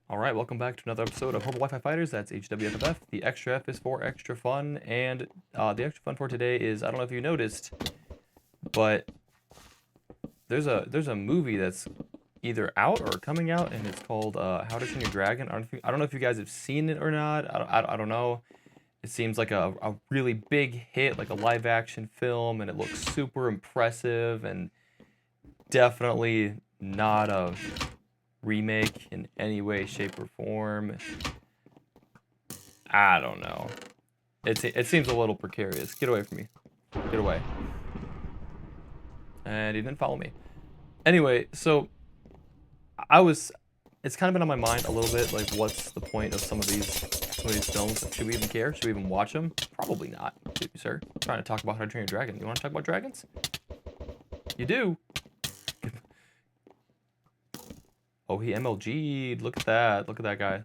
Alright, welcome back to another episode of Horrible Wi-Fi Fighters. That's HWFFF. The extra F is for extra fun, and the extra fun for today is, I don't know if you noticed, but there's a movie that's either out or coming out, and it's called How to Train Your Dragon. I don't know if you guys have seen it or not. I don't know. It seems like a really big hit, like a live action film, and it looks super impressive, and definitely not a remake in any way, shape, or form. I don't know. It seems a little precarious. Get away from me. Get away. And he didn't follow me. Anyway, so it's kind of been on my mind a little bit, like what's the point of some of these films? Like, should we even care? Should we even watch them? Probably not, sir. I'm trying to talk about How to Train Your Dragon. You want to talk about dragons? You do. Oh, he MLG'd. Look at that. Look at that guy.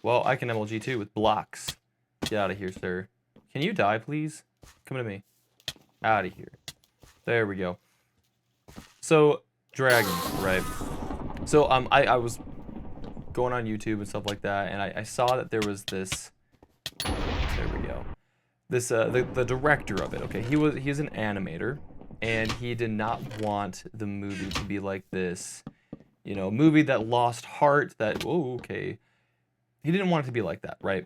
Well, I can MLG too with blocks. Get out of here, sir. Can you die, please? Come to me. Out of here. There we go. So, dragons, right? So, I was going on YouTube and stuff like that, and I saw that there was this. There we go. This the director of it. Okay, he's an animator, and he did not want the movie to be like this. You know, movie that lost heart, that, oh, okay. He didn't want it to be like that, right?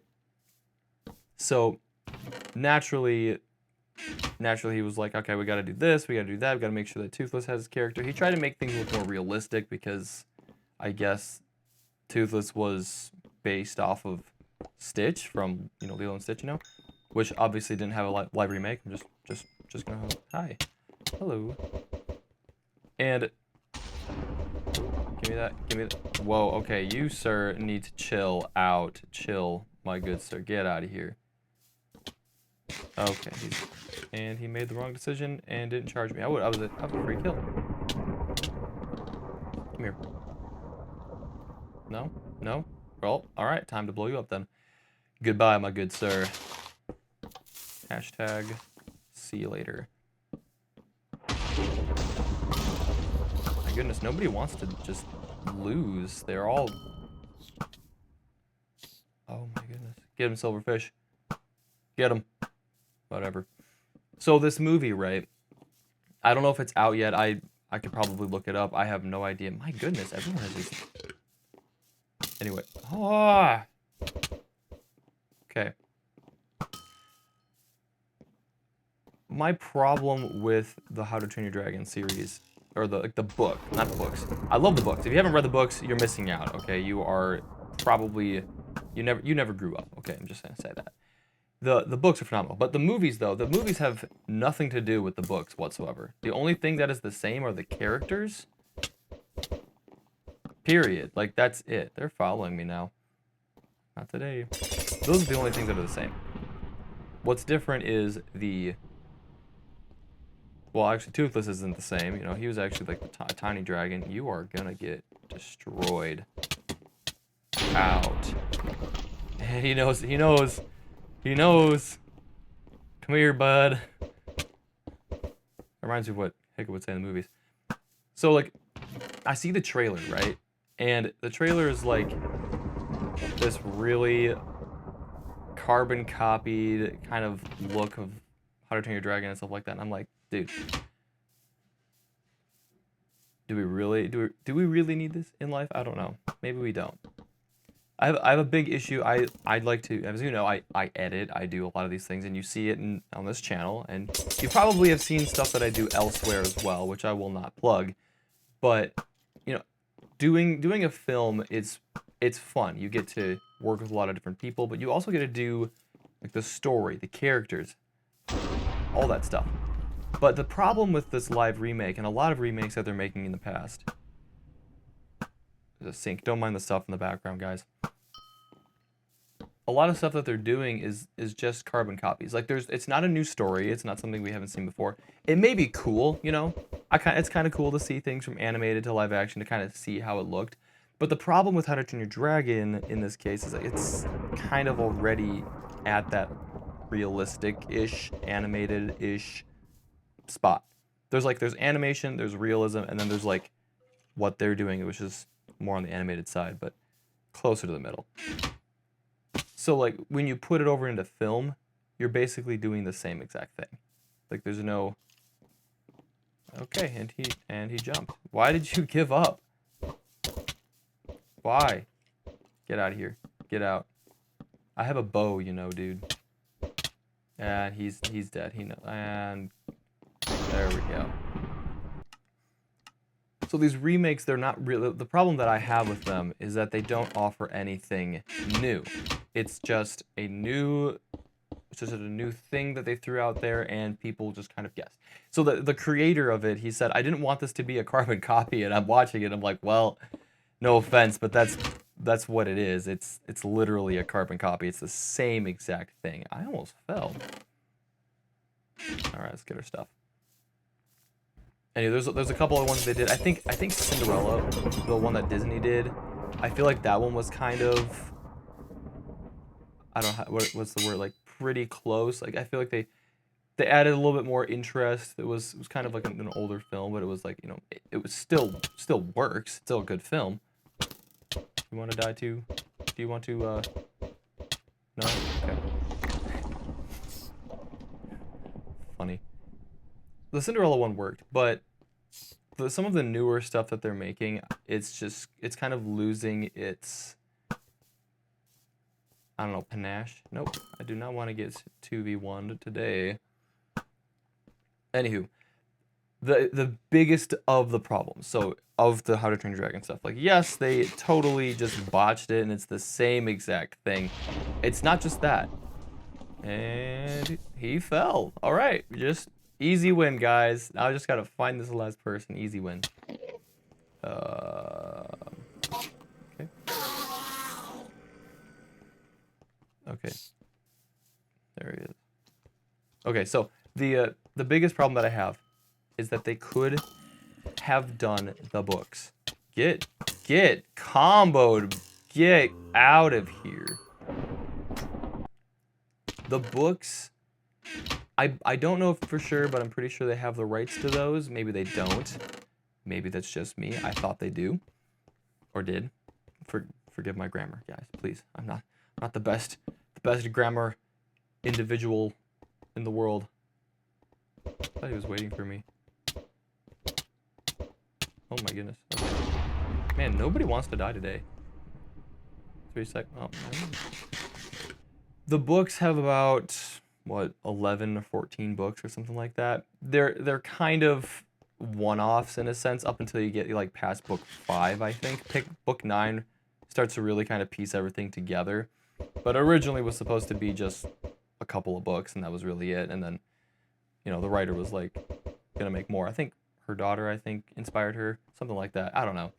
So, naturally he was like, okay, we gotta do this, we gotta do that, we gotta make sure that Toothless has his character. He tried to make things look more realistic because I guess Toothless was based off of Stitch from, you know, Lilo and Stitch, you know? Which obviously didn't have a live remake. I'm just gonna, hi. Hello. And give me that. Whoa, okay, you, sir, need to chill out. Chill, my good sir. Get out of here. Okay, and he made the wrong decision and didn't charge me. I was a free kill. Come here. No? No? Well, alright, time to blow you up then. Goodbye, my good sir. Hashtag, see you later. Goodness, nobody wants to just lose. They're all... Oh my goodness. Get him, Silverfish. Get him. Whatever. So this movie, right? I don't know if it's out yet. I could probably look it up. I have no idea. My goodness, everyone has these... Anyway. Ah! Okay. My problem with the How to Train Your Dragon series... Or the book, not the books. I love the books. If you haven't read the books, you're missing out. Okay, you are probably you never grew up. Okay, I'm just gonna say that. The books are phenomenal, but the movies though, the movies have nothing to do with the books whatsoever. The only thing that is the same are the characters. Period. Like that's it. They're following me now. Not today. Those are the only things that are the same. What's different is the... Well, actually, Toothless isn't the same. You know, he was actually like the tiny dragon. You are gonna get destroyed. Out. He knows. He knows. He knows. Come here, bud. Reminds me of what Hiccup would say in the movies. So, like, I see the trailer, right? And the trailer is like this really carbon copied kind of look of How to Train Your Dragon and stuff like that. And I'm like, dude, do we really need this in life? I don't know. Maybe we don't. I have a big issue. I'd like to, as you know, I edit. I do a lot of these things, and you see it on this channel, and you probably have seen stuff that I do elsewhere as well, which I will not plug. But you know, doing a film, it's fun. You get to work with a lot of different people, but you also get to do like the story, the characters, all that stuff. But the problem with this live remake, and a lot of remakes that they're making in the past... There's a sink. Don't mind the stuff in the background, guys. A lot of stuff that they're doing is just carbon copies. Like, it's not a new story. It's not something we haven't seen before. It may be cool, you know? It's kind of cool to see things from animated to live action, to kind of see how it looked. But the problem with How to Train Your Dragon, in this case, is that it's kind of already at that realistic-ish, animated-ish spot. There's animation, there's realism, and then there's like what they're doing, which is more on the animated side. But closer to the middle. So like when you put it over into film, you're basically doing the same exact thing. Like there's no. Okay, and he jumped. Why did you give up? Why? Get out of here. Get out. I have a bow, you know, dude. And he's dead. He knows. And there we go. So these remakes, they're not really. The problem that I have with them is that they don't offer anything new. It's just a new thing that they threw out there, and people just kind of guessed. So the creator of it, he said, I didn't want this to be a carbon copy, and I'm watching it, I'm like, well, no offense, but that's what it is. It's literally a carbon copy. It's the same exact thing. I almost fell. All right, let's get our stuff. Anyway, there's a couple of ones they did. I think Cinderella, the one that Disney did, I feel like that one was kind of, I don't know what's the word, like pretty close. Like I feel like they added a little bit more interest. It was kind of like an older film, but it was like, you know, it was still works. Still a good film. You want to die too? Do you want to? No. Okay. Funny. The Cinderella one worked, but some of the newer stuff that they're making, it's kind of losing its, I don't know, panache. Nope, I do not want to get 2v1 today. Anywho, the biggest of the problems, so of the How to Train Your Dragon stuff, like yes, they totally just botched it, and it's the same exact thing. It's not just that. And he fell. All right, just easy win, guys. Now I just gotta find this last person. Easy win. Okay. Okay. There he is. Okay, so the biggest problem that I have is that they could have done the books. Get comboed. Get out of here. The books, I don't know for sure, but I'm pretty sure they have the rights to those. Maybe they don't. Maybe that's just me. I thought they do, or did. Forgive my grammar, guys. Please. I'm not the best grammar individual in the world. I thought he was waiting for me. Oh my goodness. Okay. Man, nobody wants to die today. 3 seconds. Oh, man. The books have about, what, 11 or 14 books or something like that. They're kind of one-offs in a sense up until you get like past book 5, I think. Book 9 starts to really kind of piece everything together. But originally was supposed to be just a couple of books, and that was really it. And then, you know, the writer was like gonna make more. I think her daughter, inspired her, something like that. I don't know.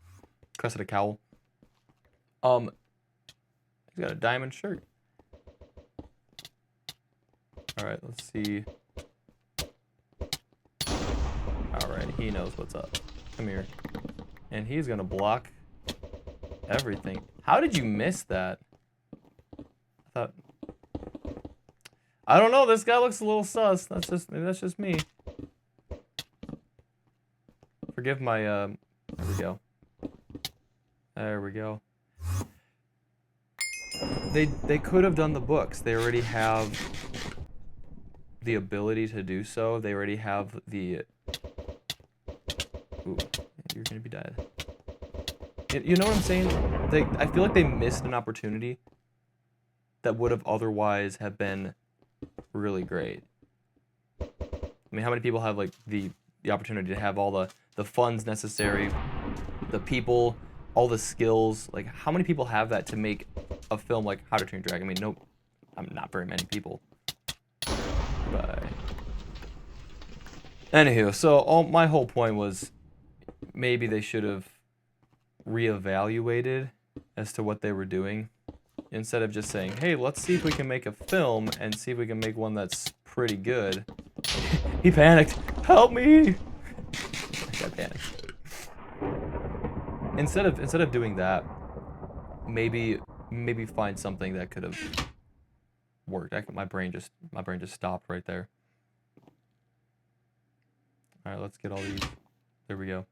Cressida Cowell. He's got a diamond shirt. All right, let's see. All right, he knows what's up. Come here. And he's gonna block everything. How did you miss that? I don't know. This guy looks a little sus. Maybe that's just me. Forgive my there we go. There we go. They could have done the books. They already have the ability to do so. They already have the. Ooh, you're gonna be dead. You know what I'm saying? I feel like they missed an opportunity that would have otherwise have been really great. I mean, how many people have like the opportunity to have all the funds necessary, the people, all the skills? Like, how many people have that to make a film like How to Train Your Dragon? I mean, no, I'm not very many people. But anywho, so my whole point was maybe they should have reevaluated as to what they were doing, instead of just saying, hey, let's see if we can make a film and see if we can make one that's pretty good. He panicked. Help me! I got panicked. Instead of doing that, maybe find something that could have worked. My brain just stopped right there. All right, let's get all these. There we go.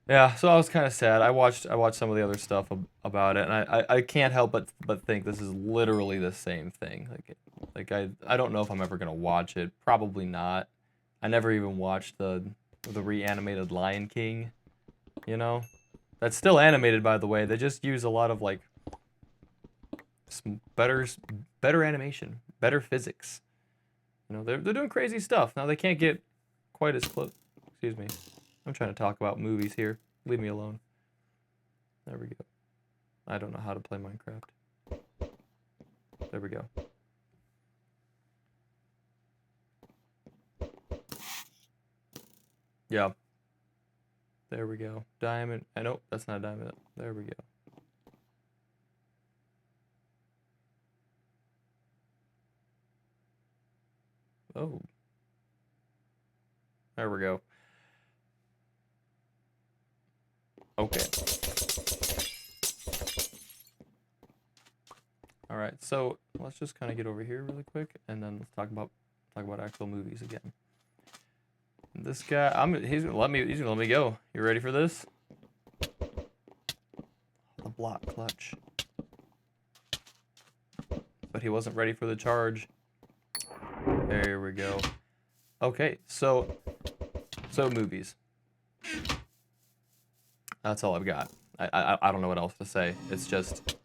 Yeah, so I was kind of sad. I watched some of the other stuff about it, and I can't help but think this is literally the same thing. Like I don't know if I'm ever gonna watch it. Probably not. I never even watched the reanimated Lion King. You know, that's still animated, by the way. They just use a lot of like some better animation, better physics. You know, they're doing crazy stuff. Now they can't get quite as close. Excuse me. I'm trying to talk about movies here. Leave me alone. There we go. I don't know how to play Minecraft. There we go. Yeah. There we go. Diamond. Nope, that's not a diamond. There we go. Oh. There we go. Okay. All right. So let's just kind of get over here really quick, and then let's talk about actual movies again. This guy, he's gonna let me go. You ready for this? A block clutch. But he wasn't ready for the charge. There we go. Okay, so movies. That's all I've got. I don't know what else to say. It's just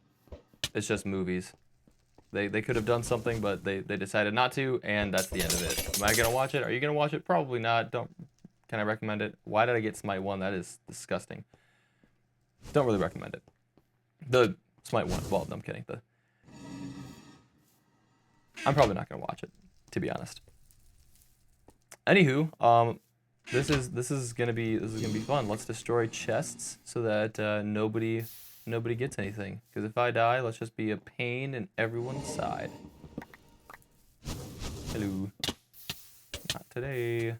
movies. They could have done something, but they decided not to, and that's the end of it. Am I gonna watch it? Are you gonna watch it? Probably not. Can I recommend it? Why did I get Smite 1? That is disgusting. Don't really recommend it. The Smite 1. Well, no, I'm kidding. I'm probably not gonna watch it, to be honest. Anywho, this is gonna be fun. Let's destroy chests so that nobody gets anything. Because if I die, let's just be a pain in everyone's side. Hello. Not today.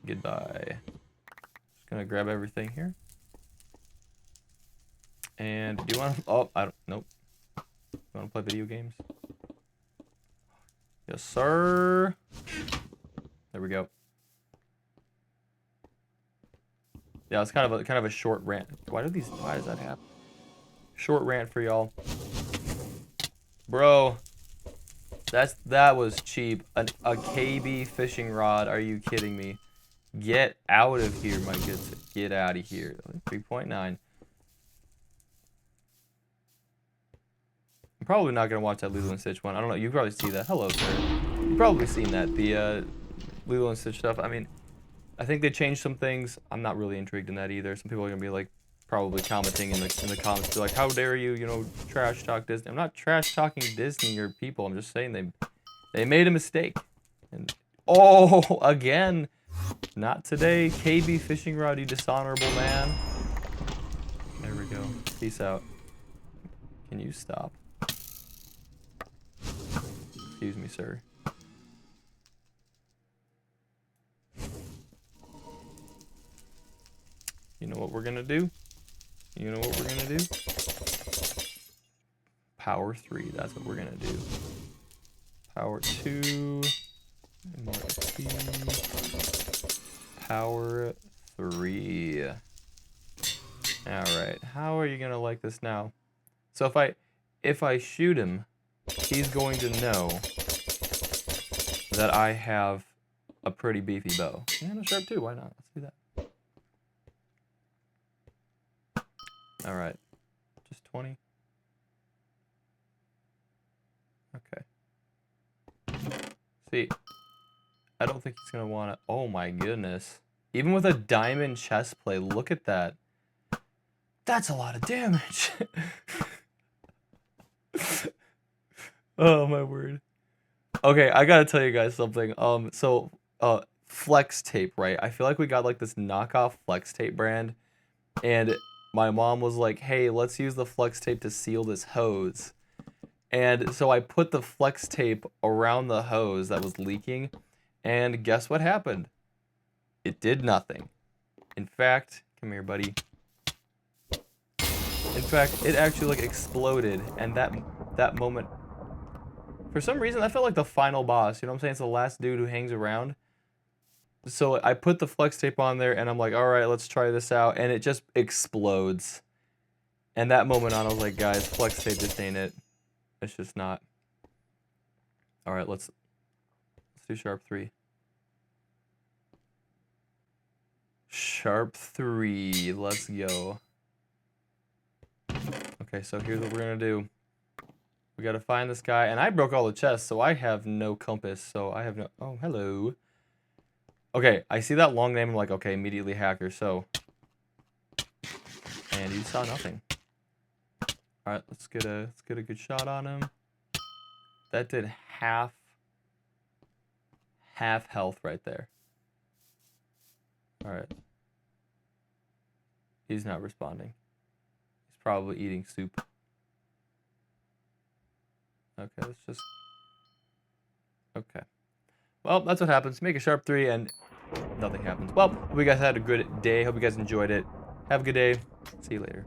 Goodbye. Just gonna grab everything here. And do you want to? Oh, I don't. Nope. You want to play video games? Yes, sir. There we go. Yeah, it's kind of a short rant. Why does that happen? Short rant for y'all. Bro, that was cheap. A KB fishing rod. Are you kidding me? Get out of here, my good. Get out of here. 3.9. I'm probably not gonna watch that Lilo and Stitch one. I don't know. You probably see that. Hello, sir. You've probably seen that. The Lilo and Stitch stuff. I mean, I think they changed some things. I'm not really intrigued in that either. Some people are gonna be like, probably commenting in the comments, be like, "How dare you? You know, trash talk Disney." I'm not trash talking Disney or people. I'm just saying they made a mistake. And oh, again, not today. KB fishing rod, you dishonorable man. There we go. Peace out. Can you stop? Excuse me, sir. You know what we're gonna do? You know what we're gonna do? Power 3, that's what we're gonna do. Power 2. More XP. Power 3. Alright, how are you gonna like this now? So if I shoot him, he's going to know that I have a pretty beefy bow. And a sharp too, why not? Let's do that. Alright. Just 20. Okay. See, I don't think he's gonna want to. Oh my goodness. Even with a diamond chest plate, look at that. That's a lot of damage. Oh my word. Okay, I gotta tell you guys something. Flex tape, right? I feel like we got like this knockoff flex tape brand, and my mom was like, "Hey, let's use the flex tape to seal this hose." And so I put the flex tape around the hose that was leaking, and guess what happened? It did nothing. In fact, come here, buddy. In fact, it actually like exploded, and that moment, for some reason, I felt like the final boss. You know what I'm saying? It's the last dude who hangs around. So I put the flex tape on there, and I'm like, all right, let's try this out, and it just explodes. And that moment on, I was like, guys, flex tape just ain't it. It's just not. All right, let's do sharp 3. Sharp 3. Let's go. Okay, so here's what we're gonna do. We gotta find this guy, and I broke all the chests, so I have no compass. So I have no. Oh, hello. Okay, I see that long name. I'm like, okay, immediately hacker. So, and you saw nothing. All right, let's get a good shot on him. That did half health right there. All right. He's not responding. He's probably eating soup. Okay, let's just. Okay. Well, that's what happens. Make a sharp 3 and nothing happens. Well, hope you guys had a good day. Hope you guys enjoyed it. Have a good day. See you later.